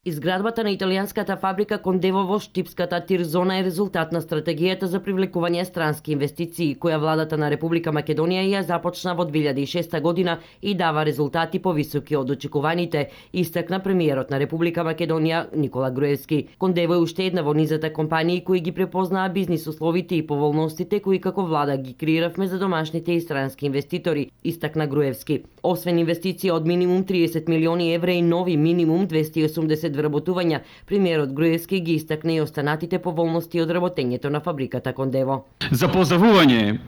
Изградбата на италијанската фабрика Кондево во Штипската тир зона е резултат на стратегијата за привлекување странски инвестиции, која владата на Република Македонија ја започна во 2006 година и дава резултати повисоки од очекуваните, истакна премиерот на Република Македонија Никола Груевски. Кондево е уште една во низата компании кои ги препознаа бизнис условите и поволностите кои како влада ги креиравме за домашните и странски инвеститори, истакна Груевски. Освен инвестиции од минимум 30 милиони евра и нови минимум 280 вработувања, премиерот Груевски ги истакне и останатите поволности од работењето на фабриката Кондево. За поздравување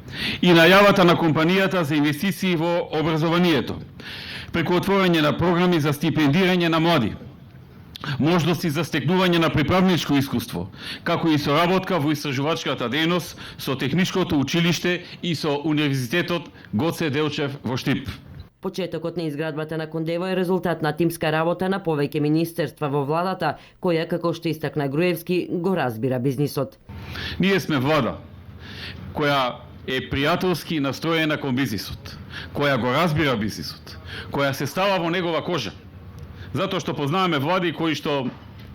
и најавата на компанијата за инвестиции во образованието, преку отворање на програми за стипендирање на млади, можности за стекнување на приправничко искуство, како и соработка во истражувачката дејност со Техничкото училиште и со Универзитетот Гоце Делчев во Штип. Почетокот на изградбата на Кондево е резултат на тимска работа на повеќе министерства во владата, која, како што истакна Груевски, го разбира бизнисот. Ние сме влада која е пријателски настроена кон бизнисот, која го разбира бизнисот, која се става во негова кожа. Затоа што познаваме влади кои што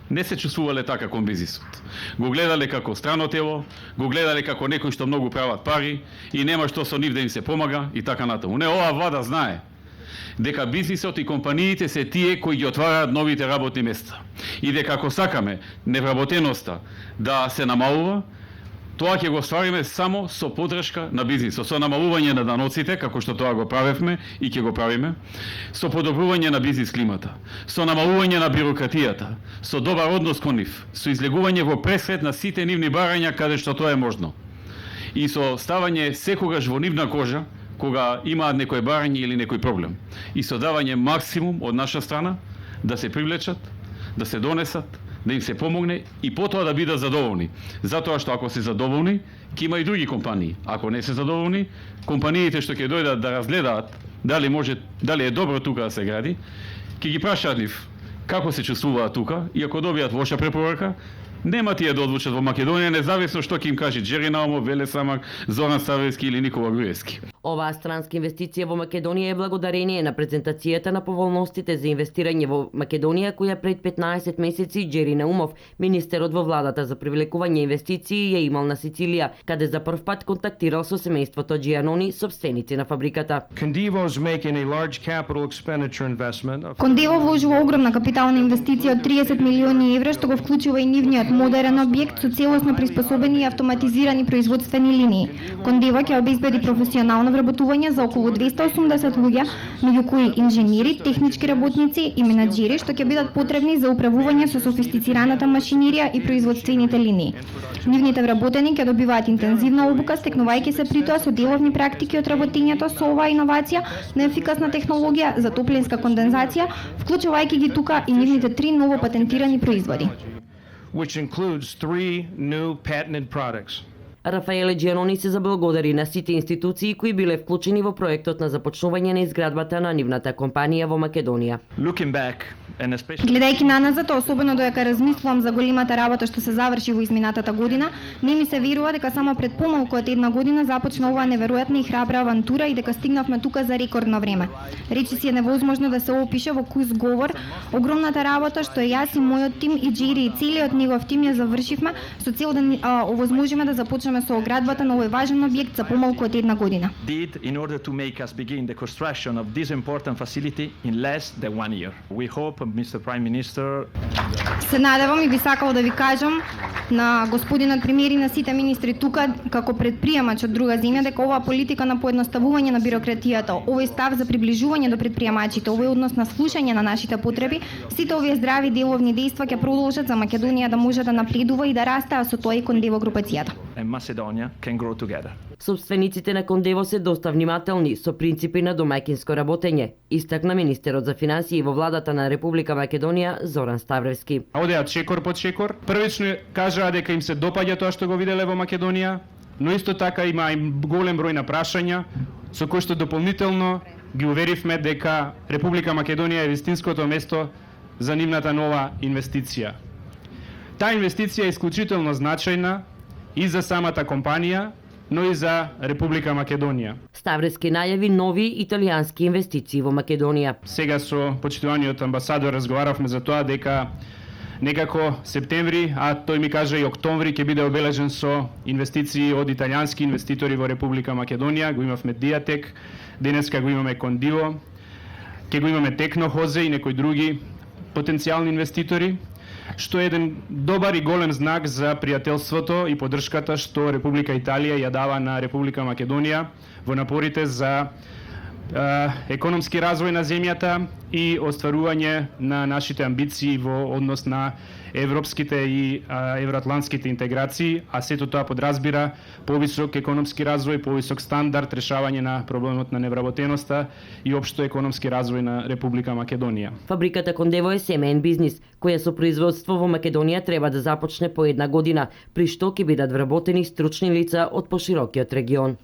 не се чувствувале така кон бизнисот. Го гледале како страно тело, го гледале како некои што многу прават пари и нема што со нив да им се помага и така натаму. Не, оваа влада знае дека бизнисот и компаниите се тие кои ги отвараат новите работни места. И дека ако сакаме невработеноста да се намалува, тоа ќе го ствариме само со поддршка на бизнисот, со намалување на даноците, како што тоа го правевме и ќе го правиме, со подобрување на бизнис климата, со намалување на бирократијата, со добар однос кон нив, со излегување во пресред на сите нивни барања каде што тоа е можно. И со ставање секогаш во нивна кожа, кога имаат некој барање или некој проблем. И со давање максимум од наша страна да се привлечат, да се донесат, да им се помогне и потоа да бидат задоволни. Затоа што ако се задоволни, ќе има и други компании. Ако не се задоволни, компаниите што ќе дојдат да разгледаат дали е добро тука да се гради, ќе ги прашаат нив како се чувствуваат тука и ако добијат лоша препорака, нема тие да одлучат во Македонија, независно што ќе им каже Джери Наумов, Веле Самак, Зоран Ставевски или Никола Груевски. Оваа странска инвестиција во Македонија е благодарение на презентацијата на поволностите за инвестирање во Македонија, која пред 15 месеци Джери Наумов, министерот во владата за привлекување инвестиции, ја имал на Сицилија, каде за прв пат контактирал со семејството Джианони, собственици на фабриката. Кондево вложува огромна капитална инвестиција од 30 милиони евра, што го вклучува и нивниот модерен објект со целосно приспособени и автоматизирани производствени линии. Кондево ќе обезбеди професионално вработување за околу 280 луѓе, меѓу кои инженери, технички работници и менаџери, што ќе бидат потребни за управување со софистицираната машинерија и производствените линии. Нивните вработени ќе добиваат интензивна обука, стекнувајќи се притоа со деловни практики од работењето со оваа иновација на ефикасна технологија за топлинска кондензација, вклучувајќи ги тука и нивните 3 ново патентирани производи. Which includes 3 new patented products. Рафаеле Джианони се заблагодари на сите институции кои биле вклучени во проектот на започнување на изградбата на нивната компанија во Македонија. Гледајќи наназад, особено додека размислувам за големата работа што се заврши во изминатата година, не ми се верува дека само пред помалку од една година започна оваа неверојатна и храбра авантура и дека стигнавме тука за рекордно време. Речи си е невозможно да се опише во кус говор огромната работа што јас и мојот тим и Джери и целиот негов тим ја завршивме со цел да овозможиме да започнеме со оградбата на овој важен објект за помалку од една година. In order to make us begin the construction of this important facility in less than 1 year. We hope, Mr. Prime Minister. Се надевам и би сакал да ви кажам на господинот премиер и на сите министри тука како предприемач од друга земја дека оваа политика на поедноставување на бирократијата, овој став за приближување до предприемачите, овој однос на слушање на нашите потреби, сите овие здрави деловни дејства ќе продолжат за Македонија да може да напредува и да расте, а со тоа и Кондево групацијата. Macedonia can grow together. Собствениците на Кондево се доста внимателни со принципи на домаќинско работење, истакна министерот за финансии во владата на Република Македонија Зоран Ставевски. Одеат шекор под шекор. Првично кажаа дека им се допаѓа тоа што го виделе во Македонија, но исто така има и голем број на прашања со кои што дополнително ги уверивме дека Република Македонија е вистинското место за нивната нова инвестиција. Таа инвестиција е исклучително значајна и за самата компанија, но и за Република Македонија. Ставевски најави нови италијански инвестиции во Македонија. Сега со почитуваниот амбасадор разговаравме за тоа дека Некако септември, а тој ми кажа и октомври ќе биде обележен со инвестиции од италијански инвеститори во Република Македонија. Го имавме Диатек, денеска го имаме Кондиво, ќе го имаме Технохозе и некои други потенцијални инвеститори, што е еден добар и голем знак за пријателството и поддршката што Република Италија ја дава на Република Македонија во напорите за економски развој на земјата и остварување на нашите амбиции во однос на европските и евроатлантските интеграции, а сето тоа подразбира повисок економски развој, повисок стандард, решавање на проблемот на невработеноста и општо економски развој на Република Македонија. Фабриката Кондево е семеен бизнис, која со производство во Македонија треба да започне по една година, при што ќе бидат вработени стручни лица од поширокиот регион.